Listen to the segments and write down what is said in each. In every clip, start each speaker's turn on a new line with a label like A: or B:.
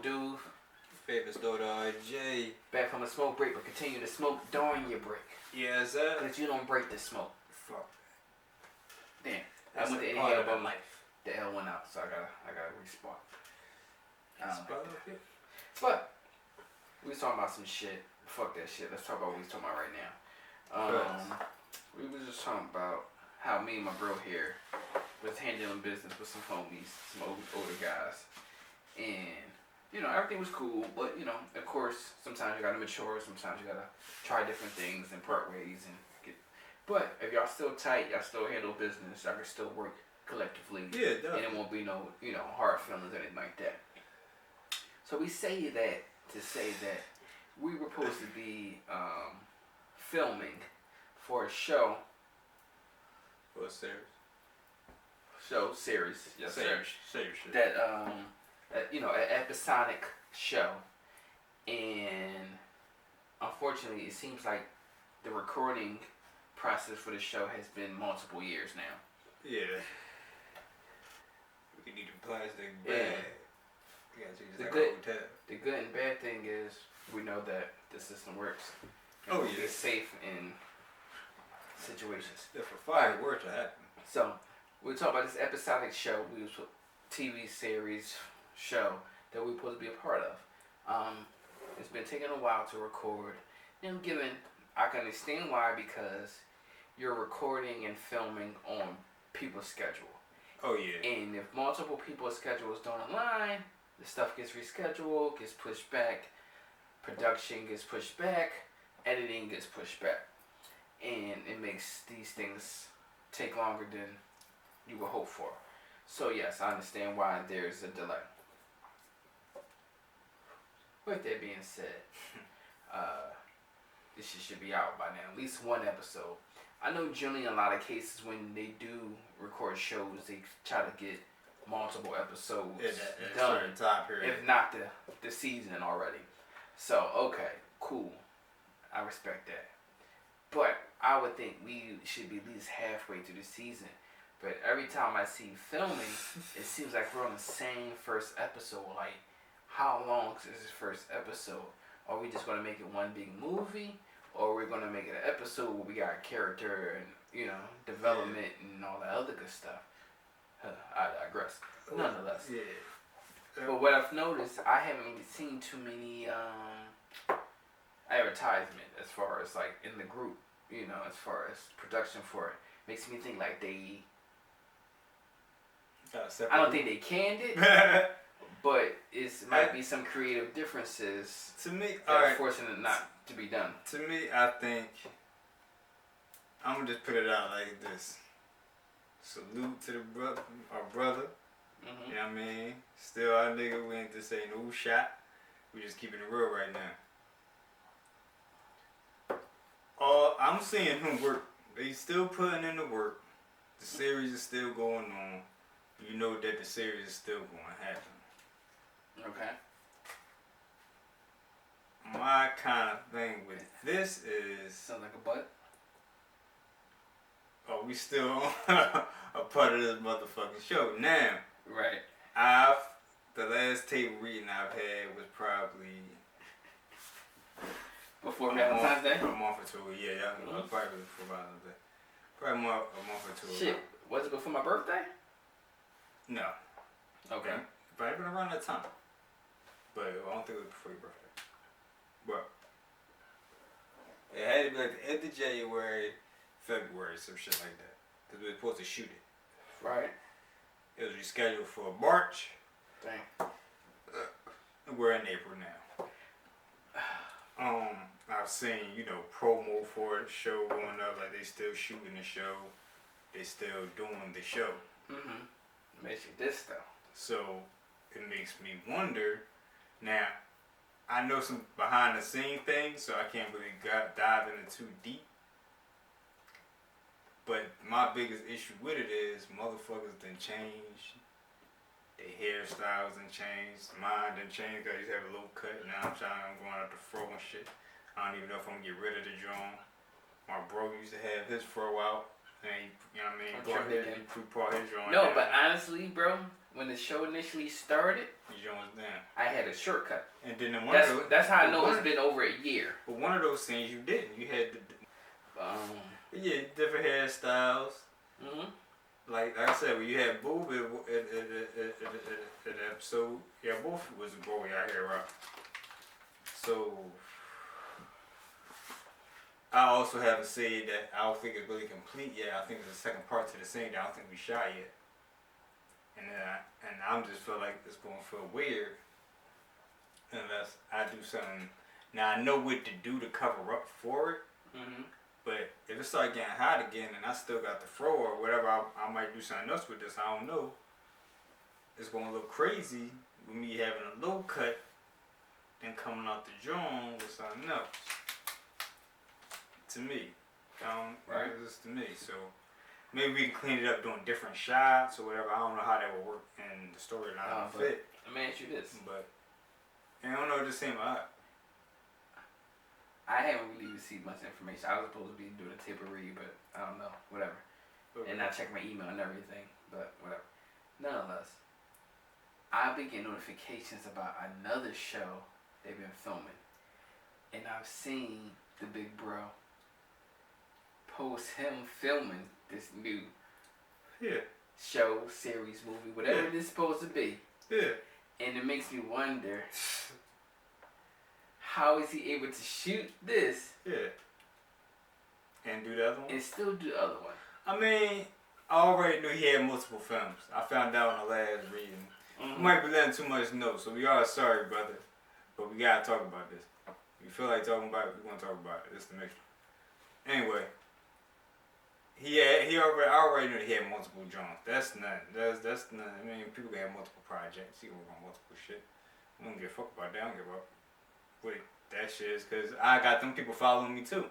A: dude?
B: Famous daughter RJ.
A: Back from a smoke break, but continue to smoke during your break.
B: Yeah, is that?
A: Because you don't break the smoke.
B: Fuck.
A: Damn.
B: That's
A: I went to
B: a part
A: inhale,
B: of
A: but
B: life.
A: the L went out, so I gotta respawn.
B: Okay.
A: But we was talking about some shit. Fuck that shit. Let's talk about what we was talking about right now. We was just talking about how me and my bro here was handling business with some homies, some older guys, and everything was cool. But of course, sometimes you gotta mature. Sometimes you gotta try different things and part ways and get. But if y'all still tight, y'all still handle business. Y'all can still work collectively.
B: Yeah, definitely.
A: And it won't be no hard feelings or anything like that. So we say that to say that we were supposed to be filming for a show.
B: For a series.
A: Series. Yes,
B: Series shit.
A: That an episodic show, and unfortunately, it seems like the recording process for the show has been multiple years now.
B: Yeah. We need a plastic bag.
A: The good and bad thing is we know that the system works. And
B: Oh yeah.
A: It's safe in situations.
B: If a fire were to happen.
A: So we'll talk about this episodic show, TV series show that we're supposed to be a part of. It's been taking a while to record. And I can understand why, because you're recording and filming on people's schedule.
B: Oh yeah.
A: And if multiple people's schedules don't align, the stuff gets rescheduled, gets pushed back, production gets pushed back, editing gets pushed back. And it makes these things take longer than you would hope for. So yes, I understand why there's a delay. With that being said, this shit should be out by now, at least one episode. I know generally in a lot of cases when they do record shows, they try to get multiple episodes done,
B: time period.
A: if not the season already. So, okay, cool. I respect that. But I would think we should be at least halfway through the season. But every time I see filming, it seems like we're on the same first episode. Like, how long is this first episode? Are we just going to make it one big movie? Or are we going to make it an episode where we got character and, development and all that other good stuff? I digress. Nonetheless. Yeah. But what I've noticed, I haven't seen too many advertisement as far as like in the group, as far as production for it. Makes me think like they... I don't think they canned it, but it might be some creative differences
B: to me,
A: that are forcing it not to be done.
B: To me, I think I'm gonna just put it out like this. Salute to our brother.
A: Mm-hmm.
B: You know what I mean? Still our nigga, we ain't just saying no shot. We just keeping it real right now. I'm seeing him work. They still putting in the work. The series is still going on. You know that the series is still going to happen.
A: Okay.
B: My kind of thing with this is...
A: Sounds like a butt.
B: Oh, we still a part of this motherfucking show. Now,
A: right.
B: The last tape reading I've had was probably...
A: Before Valentine's Day?
B: A month or two, yeah. Probably before Valentine's Day. Probably a month or two.
A: Shit, was it before my birthday?
B: No.
A: Okay.
B: But it been around that time. But I don't think it was before your birthday. But it had to be like the end of January, February, some shit like that. Because we were supposed to shoot it.
A: Right.
B: It was rescheduled for March.
A: Dang.
B: We're in April now. I've seen, promo for the show going up, like they still shooting the show. They still doing the show.
A: Mm-hmm. Makes you this though.
B: So it makes me wonder. Now, I know some behind the scene things, so I can't really dive into too deep. But my biggest issue with it is motherfuckers done changed. Their hairstyles done changed. Mine done changed. I used to have a little cut. Now I'm going out the fro and shit. I don't even know if I'm gonna get rid of the drum. My bro used to have his fro out. And you know what I mean?
A: I'm tripping again.
B: He brought his joint
A: No,
B: down.
A: but honestly, bro, when the show initially started,
B: His joint was down.
A: I had a shortcut.
B: And then in
A: That's how I know it's been over a year.
B: But one of those scenes you didn't. You had different hairstyles.
A: Mhm.
B: Like I said, when you had Boob in the episode, yeah, both was a boy out here, right? So I also haven't said that I don't think it's really complete yet. I think there's a second part to the scene that I don't think we shot yet. And I'm just feel like it's gonna feel weird unless I do something. Now I know what to do to cover up for it.
A: Mhm.
B: But if it start getting hot again and I still got the fro or whatever, I might do something else with this. I don't know. It's gonna look crazy with me having a low cut and coming out the joint with something else. To me,
A: Right.
B: It's just to me. So maybe we can clean it up doing different shots or whatever. I don't know how that would work in the storyline fit.
A: Let me ask you this.
B: But I don't know. It just seemed odd.
A: I haven't really received much information. I was supposed to be doing a tape read, but I don't know. Whatever.
B: Okay.
A: And I checked my email and everything, but whatever. Nonetheless, I've been getting notifications about another show they've been filming, and I've seen the big bro post him filming this new show, series, movie, whatever it is supposed to be.
B: Yeah.
A: And it makes me wonder, how is he able to shoot this
B: And do the other one?
A: and still do the other one?
B: I mean, I already knew he had multiple films. I found out in the last reading.
A: Mm-hmm.
B: We might be letting too much know, so we are sorry, brother. But we gotta talk about this. If you feel like talking about it, we gonna talk about it. It's the mixture. Anyway, I already knew he had multiple joints. That's nothing. That's nothing. I mean, people can have multiple projects. He can work on multiple shit. I don't give a fuck about that. I don't give a fuck what that shit is, cause I got them people following me too.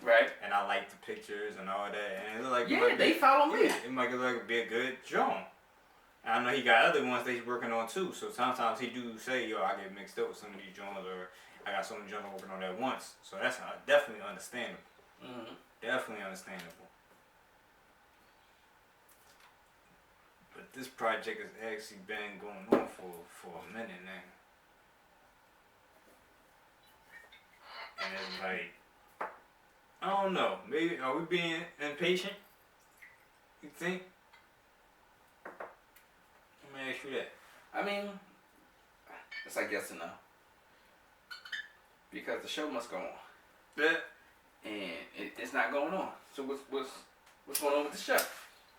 A: Right.
B: And I like the pictures and all that. And it look like
A: They follow me.
B: it might look like be a good joint. And I know he got other ones that he's working on too. So sometimes he do say, yo, I get mixed up with some of these joints, or I got so many joints I'm working on at once. So that's definitely understandable.
A: Mm-hmm.
B: Definitely understandable. But this project has actually been going on for a minute now. And it's like, I don't know. Maybe are we being impatient? You think? Let me ask you that.
A: I mean, it's like yes and no. Because the show must go on.
B: Yeah.
A: And it's not going on. So what's going on with the show?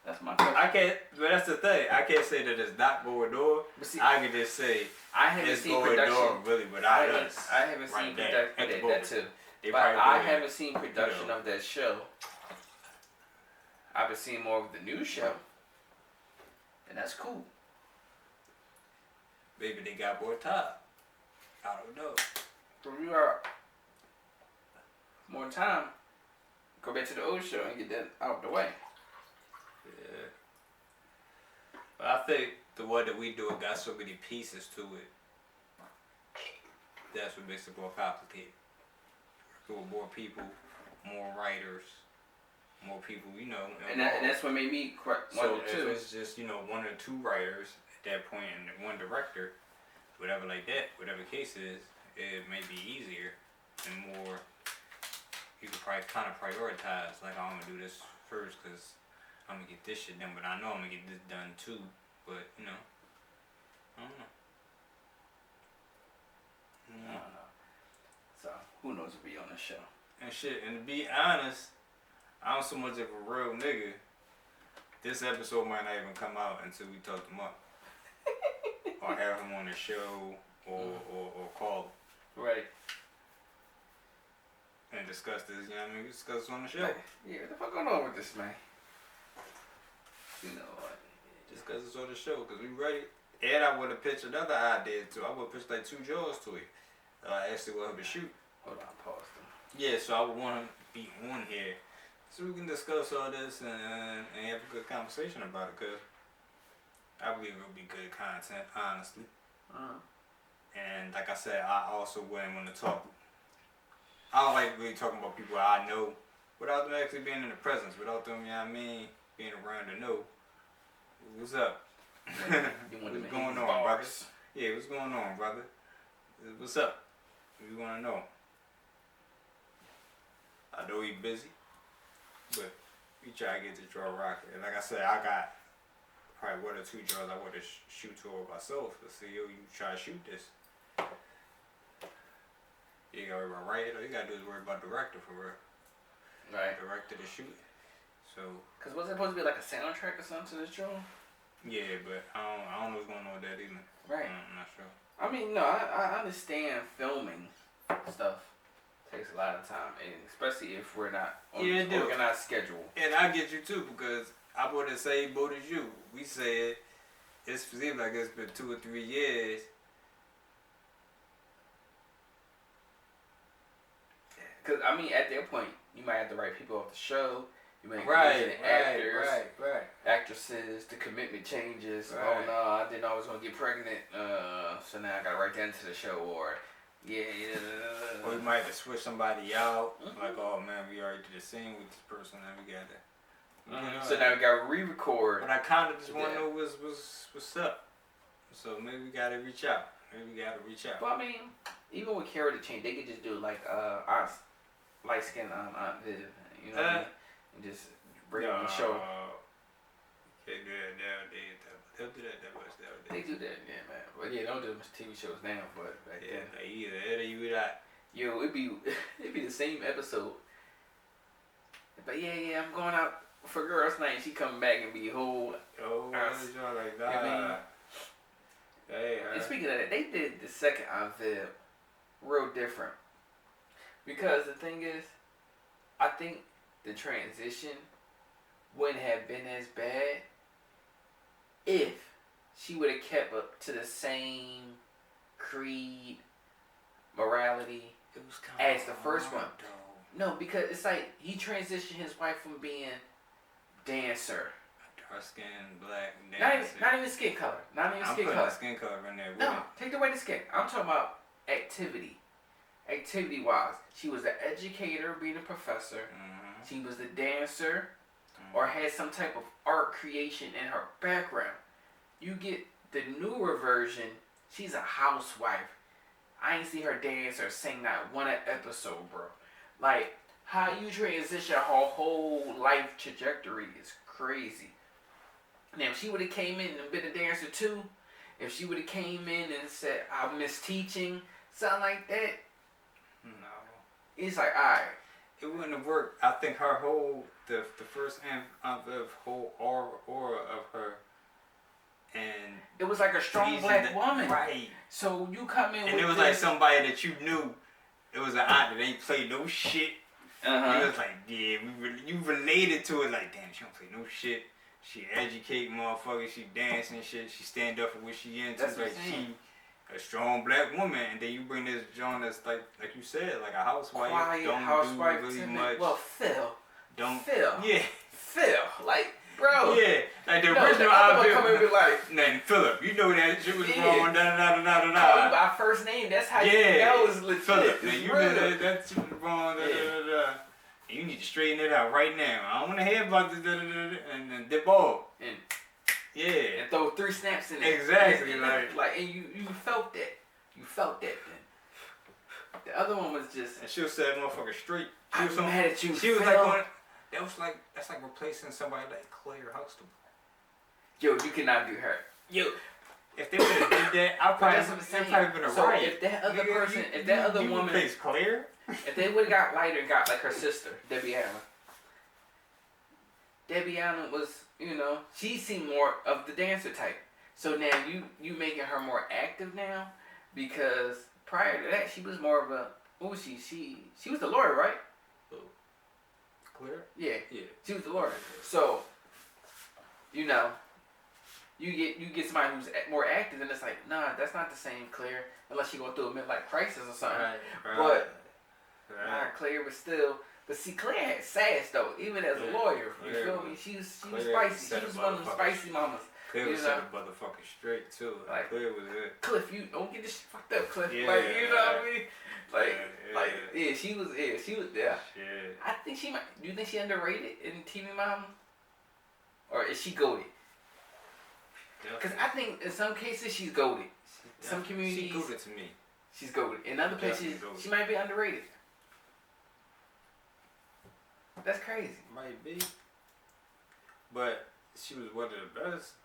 A: That's my question.
B: I can't. But that's the thing. I can't say that it's not going on.
A: But see,
B: I can just say
A: I haven't
B: it's
A: seen
B: going
A: production.
B: on really without us.
A: I haven't seen
B: right
A: production that too.
B: They
A: But
B: probably
A: I
B: doing,
A: haven't seen production of that show. I've been seeing more of the new show. And that's cool.
B: maybe they got more time. I don't know.
A: But we are more time. Go back to the old show and get that out of the way.
B: Yeah. But I think the one that we do it got so many pieces to it. That's what makes it more complicated. There were more people, more writers, more people, you know.
A: And that's what made me one
B: so
A: or two.
B: if it's just, you know, one or two writers at that point and one director, whatever like that, whatever the case is, it may be easier and more, you can probably kind of prioritize, like I'm going to do this first because I'm going to get this shit done, but I know I'm going to get this done too, but, you know, I don't know.
A: I don't know. So, who knows if we on the show.
B: And shit, and to be honest, I'm so much of a real nigga, this episode might not even come out until we talk him up. Or have him on the show, or call him.
A: Right.
B: And discuss this, you know what I mean? Discuss it on the show.
A: Like, yeah, what the fuck going on with this, man? You know what?
B: Discuss it on the show, because we ready. And I would have pitched another idea too. I would have pitched like 2 jaws to it. Actually want him to shoot.
A: Hold on, pause them.
B: Yeah, so I would want him to be on here. So we can discuss all this and have a good conversation about it, because I believe it would be good content, honestly. And like I said, I also wouldn't want to talk. I don't like really talking about people I know without them actually being in the presence, without them, you know what I mean, being around to know what's up. What's going on, brother? Yeah, what's going on, brother? What's up? We want to know. I know he busy, but we try to get the draw rocket. And like I said, I got probably 1 or 2 draws I want to shoot to myself. Let's see, yo, you try to shoot this. You gotta worry about writing. All you gotta do is worry about director for real.
A: Right.
B: Director to shoot. So.
A: Cause wasn't it supposed to be like a soundtrack or something to this show?
B: Yeah, but I don't know what's going on with that either.
A: Right.
B: I'm not sure.
A: I mean, no, I understand filming stuff takes a lot of time, and especially if we're not on an organized schedule.
B: And I get you too, because I bought the same boat as you. We said it seems like it's been 2 or 3 years.
A: Because, I mean, at that point, you might have the right people off the show. You might
B: actors,
A: actresses, the commitment changes.
B: Right.
A: Oh, no, I didn't know I was going to get pregnant, so now I got to write that into the show. Or,
B: or we might have to switch somebody out. Like, oh, man, we already did the scene with this person, and we got that.
A: So now we got to re-record.
B: But I kind of just want to know what's up. So maybe we got to reach out.
A: Well, I mean, even with character change, they could just do like our light skin Viv, you know what I mean? And just bring on the show.
B: Can't do that nowadays. They'll do that much nowadays.
A: They do that, yeah, man. But yeah, don't do much TV shows now. But back then,
B: Yo,
A: it'd be the same episode. But yeah, I'm going out for girls' night. She coming back and be whole.
B: Oh, like that.
A: I mean, and speaking of that, they did the second Viv real different. Because the thing is, I think the transition wouldn't have been as bad if she would have kept up to the same creed, morality as the first one. No, because it's like he transitioned his wife from being dancer.
B: Dark skin, black, dancer.
A: Not even skin color.
B: Skin color in there.
A: No, take away the skin. I'm talking about activity. Activity-wise, she was an educator, being a professor.
B: Mm-hmm.
A: She was a dancer, or had some type of art creation in her background. You get the newer version, she's a housewife. I ain't see her dance or sing not one episode, bro. Like, how you transition her whole life trajectory is crazy. Now, if she would have came in and been a dancer too, if she would have came in and said, I miss teaching, something like that,
B: no.
A: It's like, alright.
B: It wouldn't have worked. I think her whole, the first whole aura of her, and
A: it was like a strong black woman.
B: Right.
A: So you come in
B: and
A: with
B: it was like somebody that you knew. It was an aunt that ain't played no shit. It was like, yeah, you related to it like, damn, she don't play no shit. She educate motherfuckers, she dancing and shit, she stand up for what she into.
A: That's
B: like she a strong black woman, and then you bring this John that's like you said, like a housewife.
A: Quiet
B: don't
A: housewife
B: do really much.
A: Well, Phil.
B: Yeah.
A: Phil. Like, bro.
B: Yeah. Like the original
A: I'll come in and be like,
B: then Philip, you know that shit was wrong,
A: Call you by first name, that's how you know it's legit.
B: Philip, now you know that shit was wrong, You need to straighten it out right now. I don't want to hear about this, and then dip off.
A: And throw 3 snaps in there.
B: Exactly.
A: And you felt that. You felt that then. The other one was just.
B: And she'll set motherfucker straight.
A: I'm mad at you.
B: She was like going. That's like replacing somebody like Claire Huxtable.
A: Yo, you cannot do her. Yo.
B: If they would have did that, I'd probably been a riot.
A: If that other person, if that other woman,
B: replace Claire,
A: if they would have got lighter and got like her sister, Debbie Allen. Debbie Allen was, she seemed more of the dancer type. So now you making her more active now, because prior to that she was more of a, what was she? She was the lawyer, right?
B: Claire?
A: Yeah.
B: Yeah.
A: She was the lawyer. So, you get somebody who's more active, and it's like, nah, that's not the same Claire, unless she going through a midlife crisis or something.
B: Right.
A: Nah, Claire was still. But see, Claire had sass though, even as a lawyer. You feel me? She was spicy. She was one of the spicy mamas.
B: Claire was set the motherfucker straight too. Like Claire was good.
A: Cliff, you don't get this shit fucked up, Cliff.
B: Yeah,
A: what I mean? Yeah, she was. Yeah, she was there.
B: Shit.
A: I think she might. Do you think she underrated in TV Mom, or is she goated? Because I think in some cases she's goated. Some communities.
B: She goated to me.
A: She's goated. In other places, she might be underrated. That's crazy.
B: Might be. But she was one of the best.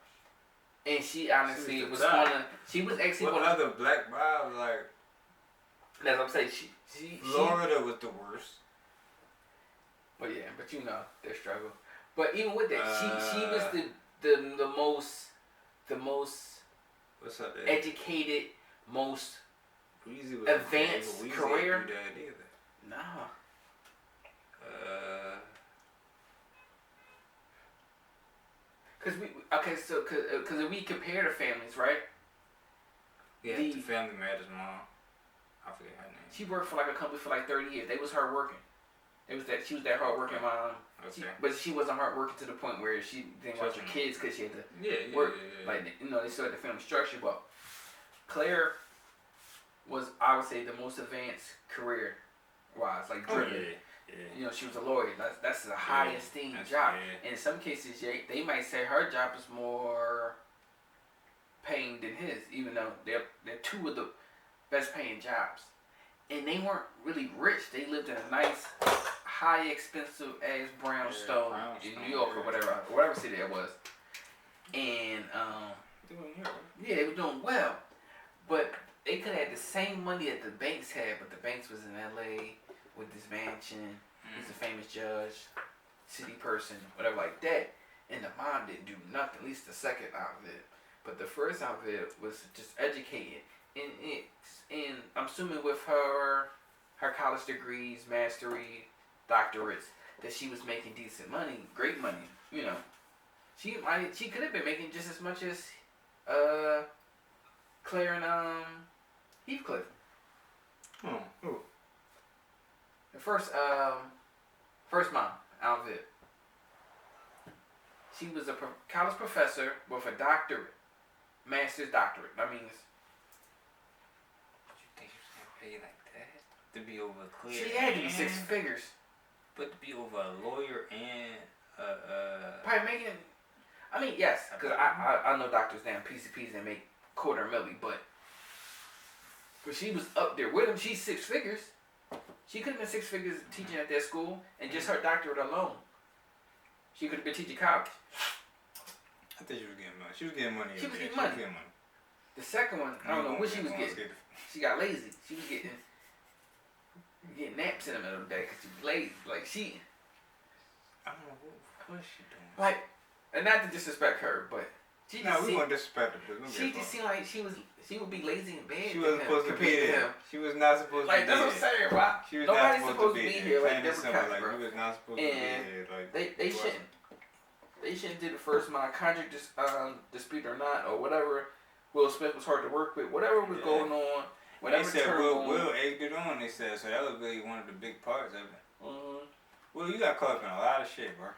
A: And she honestly was
B: top.
A: one of. She was actually
B: What
A: one of.
B: other black mobs like?
A: That's what I'm saying. She
B: Florida was the worst.
A: Well, yeah, but you know their struggle. But even with that, she was the most
B: What's up there?
A: educated, most
B: Weezy was
A: advanced
B: Weezy
A: career.
B: Didn't do that either.
A: Nah. Cause if we compare the families, right?
B: Yeah, the Family Matters mom. I forget her name.
A: She worked for like a company for like 30 years. They was hard working. She was that hard working mom.
B: Okay.
A: But she wasn't hard working to the point where she didn't watch her kids because she had to work.
B: Yeah.
A: Like they still had the family structure. But Claire was, I would say, the most advanced career wise, like driven.
B: Yeah.
A: You know, she was a lawyer. That's a high esteemed job. And in some cases, they might say her job is more paying than his, even though they're two of the best paying jobs. And they weren't really rich. They lived in a nice, high expensive ass brownstone in New York or whatever city it was. And they were doing well. But they could have had the same money that the Banks had, but the Banks was in LA with this mansion. He's a famous judge, city person, whatever like that. And the mom didn't do nothing, at least the second outfit. But the first outfit was just educated. And I'm assuming with her college degrees, mastery, doctorates, that she was making decent money, great money. You know, she could have been making just as much as Claire and Heathcliff.
B: Who?
A: The first mom outfit. She was a college professor with a doctorate, master's doctorate. That means.
B: You think she was gonna pay like that to be over Claire?
A: She had to be 6 figures.
B: But to be over a lawyer and
A: probably making. I mean, yes, because I know doctors down PCPs that make $250,000, but she was up there with him. She's 6 figures. She could have been 6 figures teaching at that school, and just her doctorate alone. She could have been teaching college.
B: I think she was getting money. She was getting money.
A: She was getting money. The second one, I don't know what she was getting. She got lazy. She was getting naps in the middle of the day because she was lazy. Like
B: I don't know what she doing.
A: Like, and not to disrespect her, but she just
B: we won't disrespect her.
A: She just seemed like she would be lazy in bed.
B: She wasn't supposed to be there. She was not supposed to be there.
A: Like, that's what I'm saying, bro.
B: She was
A: Nobody's
B: not
A: supposed to be here like different cats,
B: like,
A: bro.
B: you was not supposed to be here. Like,
A: they shouldn't. They shouldn't do the first my contract dispute or not or whatever. Will Smith was hard to work with. Whatever was going on.
B: They said Will egged it on. They said so. That was really one of the big parts of it. Will, you got caught up in a lot of shit, bro.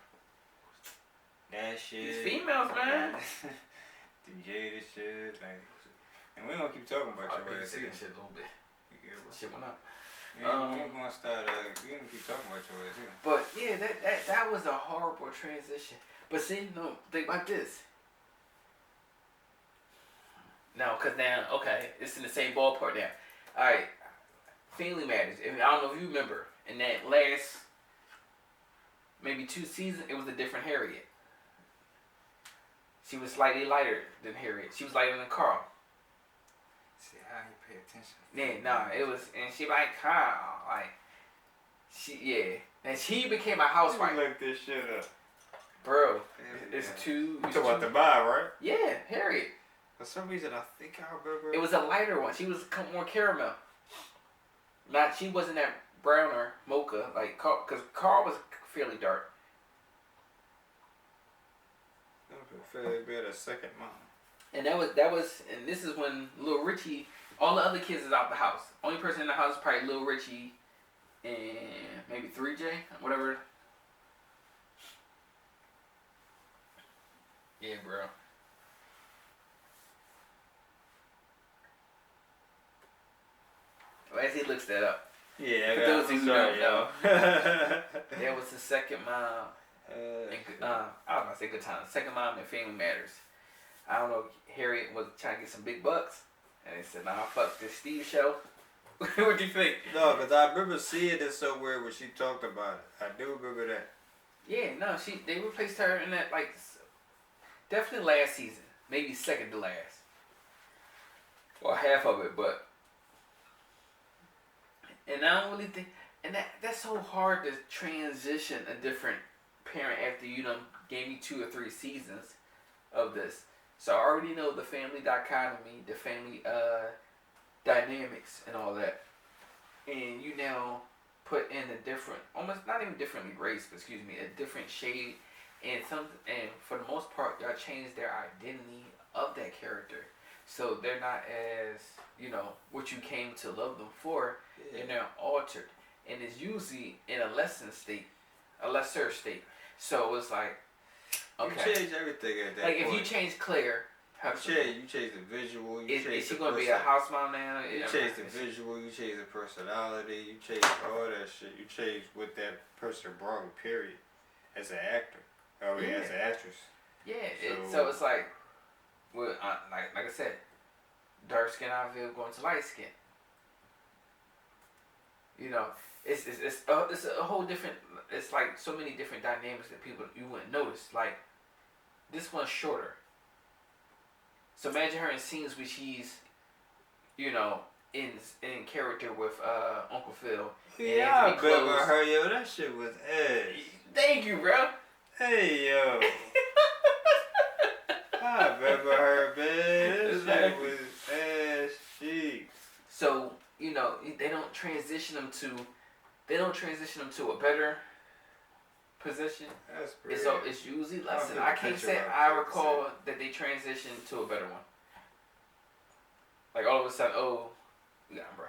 B: That shit.
A: These females, man.
B: The Jada shit, like, and we don't keep talking about your ass either.
A: Shit a little bit.
B: Yeah, bro.
A: Shit went up.
B: We ain't gonna start. We don't keep talking about your ass either.
A: But yeah, that was a horrible transition. But see, no, think about this. No, cause now, okay, it's in the same ballpark now. All right, Family Matters. I don't know if you remember, in that last maybe 2 seasons, it was a different Harriet. She was slightly lighter than Harriet. She was lighter than Carl.
B: See how you pay attention.
A: Yeah, no, it was, and she like Carl, like and she became a housewife.
B: Look this shit up,
A: bro. It's two.
B: You talking about the vibe, right?
A: Yeah, Harriet.
B: For some reason, I think I remember.
A: It was a lighter one. She was more caramel. She wasn't that brown or mocha like Carl, because Carl was fairly dark.
B: We had a second mom.
A: And that was, and this is when Lil Richie, all the other kids is out the house. Only person in the house is probably Lil Richie and maybe 3J, whatever. Yeah, bro. Well, as he looks that up,
B: Yeah,
A: For those of you who don't know,
B: yo.
A: there was the second mom. I don't want to say Good Times. Second mom in Family Matters. I don't know. Harriet was trying to get some big bucks, and they said, "Nah, fuck this Steve show." What do you think?
B: No, because I remember seeing it somewhere when she talked about it. I do remember that.
A: Yeah, no, they replaced her in that like definitely last season, maybe second to last, or half of it, but. And I don't really think, and that's so hard to transition a different parent after you done gave me 2 or 3 seasons of this. So I already know the family dichotomy, the family dynamics and all that. And you now put in a different, almost not even differently race, but excuse me, a different shade. And for the most part, y'all changed their identity of that character. So they're not as, what you came to love them for, and they're altered. And it's usually in a lesser state. So it's like, okay.
B: You change everything at that
A: point. Like
B: point.
A: if you change Claire,
B: you change the visual,
A: is she going to be a house mom now?
B: You change the visual, you change the personality, you change all that shit. You change what that person brought, period. As an actor. As an actress.
A: Yeah, so it's like, well, like I said, dark skin Ivy going to light skin. It's a whole different. It's like so many different dynamics that you wouldn't notice. Like this one's shorter. So imagine her in scenes where she's, in character with Uncle Phil.
B: Yeah, I remember her, yo. That shit was ass.
A: Thank you, bro.
B: Hey, yo. I remember her, man. That shit was ass cheeks.
A: So, they don't transition them to a better position.
B: That's great.
A: It's usually less. I can't say I recall that they transitioned to a better one. Like all of a sudden, we got him, bro.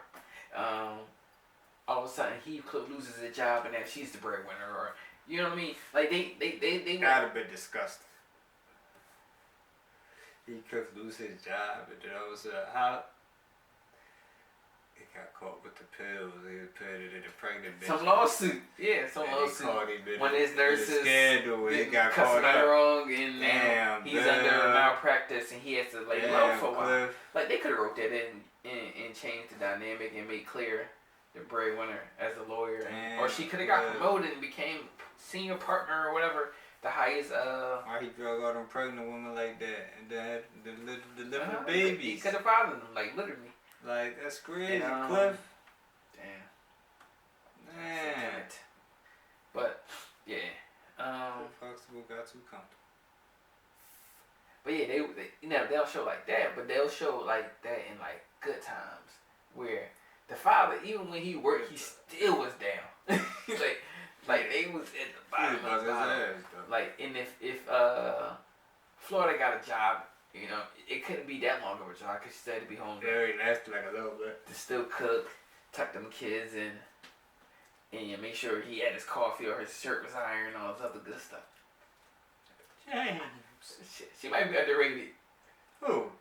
A: All of a sudden he loses his job and then she's the breadwinner, or you know what I mean? Like they
B: gotta be disgusting. He could lose his job, and then all of a sudden, he got caught with the pills. He was put it in a pregnant bitch.
A: Some lawsuit, when his nurses
B: got caught
A: up wrong, and
B: damn,
A: he's under malpractice, and he has to lay low for a while. Like they could have wrote that in and changed the dynamic and made clear the breadwinner as a lawyer, or she could have got promoted and became senior partner or whatever. The highest.
B: Why he drug all them pregnant women like that and then the little babies?
A: He could have fathered them, like literally.
B: Like that's crazy,
A: and,
B: Cliff.
A: Damn. Man. But yeah.
B: Huxtable got too comfortable.
A: But yeah, they'll show like that, but they'll show like that in like Good Times, where the father, even when he worked, he still was down. like they was at the bottom of the bottom. Like, and if Florida got a job, it couldn't be that long of a job because she still had to be home.
B: Very nasty, like a little bit.
A: To still cook, tuck them kids in, and make sure he had his coffee or his shirt was ironed and all this other good stuff.
B: James.
A: She might be underrated.
B: Who?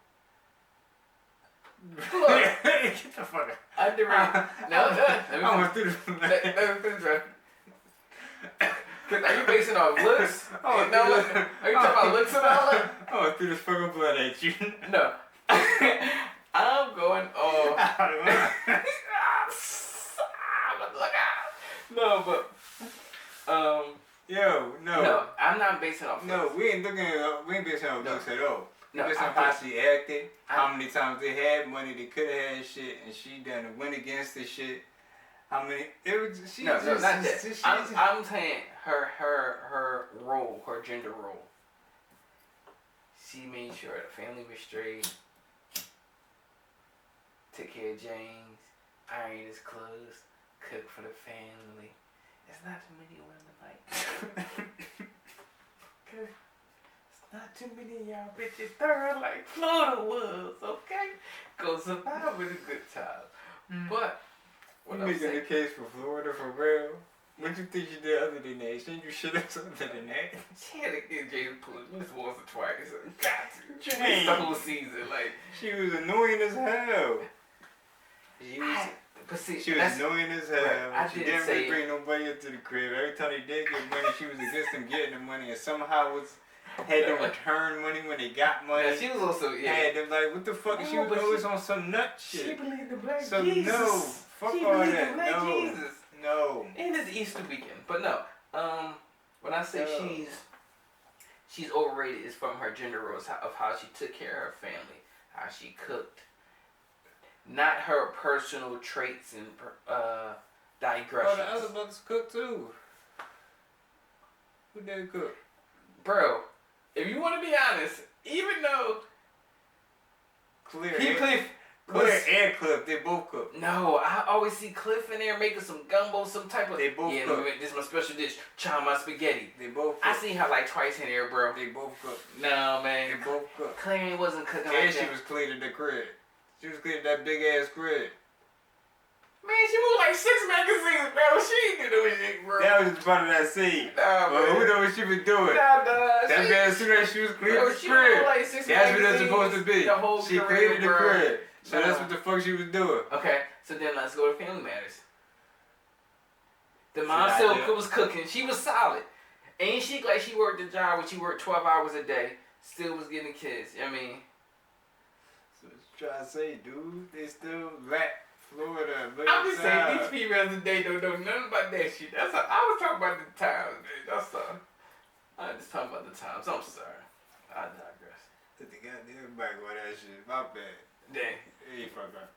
A: Look.
B: Get the fuck out.
A: Underrated.
B: I went through
A: the are you basing on looks? Are you talking about looks and all that?
B: I went through this fucking blood at you.
A: No. I'm going No, but No, I'm not basing off
B: looks. We ain't basing on looks at all.
A: No,
B: based on how she acted, how many times they had money they could have had shit, and she done went against the shit. How many? Not that.
A: I'm saying her role, her gender role. She made sure the family was straight, took care of James, ironed his clothes, cooked for the family. There's not too many women like that. Okay? It's not too many of y'all bitches thorough like Florida was, okay? Go survive with a good time. But
B: you making the case for Florida for real? What you think you did other than that? Shouldn't you should have something than that?
A: She had to get James pulled at least once or twice. Got to.
B: James.
A: The whole season, like
B: she was annoying as hell.
A: But see,
B: She was annoying as hell.
A: Right,
B: She didn't really bring nobody into the crib. Every time they did get money, she was against them getting the money, and somehow had them return money when they got money.
A: Yeah, she was also
B: had them like, what the fuck? She was always on some nut shit.
A: She believed the black
B: so
A: Jesus.
B: No, fuck
A: she
B: all
A: believed
B: that.
A: The black
B: No,
A: Jesus.
B: no.
A: And it's Easter weekend, but no. When I say she's overrated, it's from her gender roles of how she took care of her family, how she cooked. Not her personal traits and digressions.
B: Oh, the other bucks cook too. Who did cook?
A: Bro, if you want to be honest, even though
B: Cliff and Cliff, they both cook.
A: No, I always see Cliff in there making some gumbo, some type of.
B: They both cook.
A: This is my special dish, chow my spaghetti.
B: They both cook.
A: I seen her like twice in there, bro.
B: They both cook.
A: No, man.
B: They both cook.
A: Claire wasn't cooking
B: and
A: like
B: that. And she was cleaning the crib. She was cleaning that big ass crib.
A: Man, she moved like 6 magazines, bro. She ain't doing shit, bro.
B: That was just part of that scene.
A: Nah,
B: but who knows what she was doing?
A: Nah,
B: that man, as soon as she was cleaning the crib.
A: Like 6
B: that's what it's supposed to be.
A: The whole
B: she
A: career,
B: cleaned the crib. So that's what the fuck she was doing.
A: Okay, so then let's go to Family Matters. The mom still was cooking. She was solid. Ain't she like she worked the job when she worked 12 hours a day. Still was getting kids. I mean.
B: So what you trying to say, dude? They still lack Florida.
A: I'm just saying, these females today don't know nothing about that shit. That's all. I was talking about the times, man. That's all. I was just talking about the times. I'm sorry. I digress.
B: The goddamn back on that shit. My bad.
A: Dang.
B: Hey, fuck up.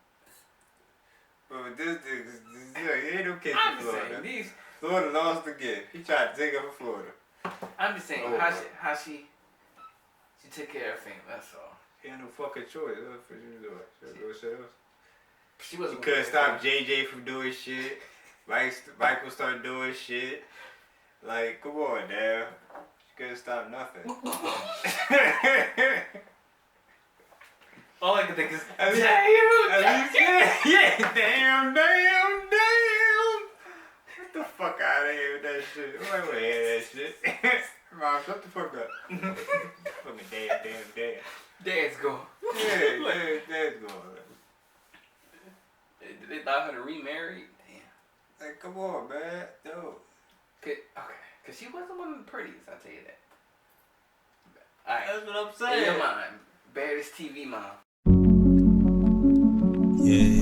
B: But this ain't no case
A: I'm
B: in
A: just
B: Florida.
A: saying, these.
B: Florida lost again. He tried to take her from Florida.
A: I'm just saying, how she took care of her family. That's all.
B: She had no fucking choice. What the fuck she was doing? She was doing shit else.
A: She wasn't.
B: She couldn't stop JJ from doing shit. Michael started doing shit. Like, come on, damn. She couldn't stop nothing.
A: All I can think is,
B: damn. Yeah, damn. Get the fuck out of here with that shit. I'm like, wait, hear that shit. Mom, shut the fuck up. Fucking damn.
A: Dad's gone.
B: Yeah, Dad's gone.
A: Did they allow her to remarry? Damn.
B: Like, come on, man. No.
A: Okay. Because she wasn't one of the prettiest, I'll tell you that. Alright.
B: That's what I'm saying.
A: In your mind. Baddest TV mom.
B: Yeah.